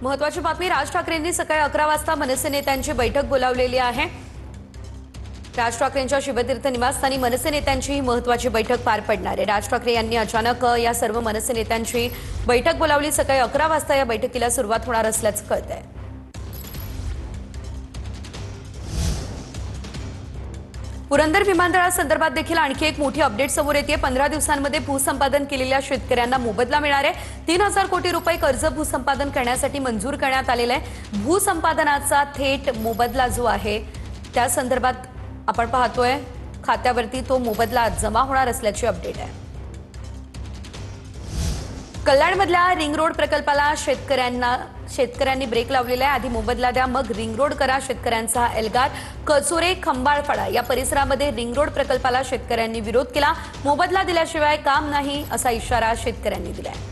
महत्त्वाची बातमी, राज ठाकरेंनी सकाळी 11 वाजता मनसे नेत्यांची बैठक बोलावलेली आहे। राज ठाकरेंच्या शिवतीर्थ निवासस्थानी मनसे नेत्यांची ही महत्त्वाची बैठक पार पडणार आहे। राज ठाकरे यांनी अचानक या सर्व मनसे नेत्यांची बैठक बोलावली। सकाळी 11 वाजता या बैठकीला सुरुवात होणार असल्याचं कळतंय। पुरंदर विमानतळासंदर्भात देखील आणखी एक मोठी अपडेट समोर येते। 15 दिवसांमध्ये भूसंपादन केलेल्या शेतकऱ्यांना मोबदला मिळणार आहे। 3000 कोटी रुपये कर्ज भूसंपादन करण्यासाठी मंजूर करण्यात आलेला आहे। भूसंपादनाचा थेट मोबदला जो आहे त्या संदर्भात आपण पाहतोय खात्यावरती तो मोबदला जमा होणार असल्याची अपडेट आहे। कल्याणमधल्या रिंग रोड प्रकल्पाला शेतकऱ्यांनी ब्रेक लावलेला आहे। आधी मोबदला द्या मग रिंग रोड करा, शेतकऱ्यांचा एल्गार। कचोरे खंबाळफळा या परिसरामध्ये रिंग रोड प्रकल्पाला शेतकऱ्यांनी विरोध केला। मोबदला दिल्याशिवाय काम नाही असा इशारा शेतकऱ्यांनी दिलाय।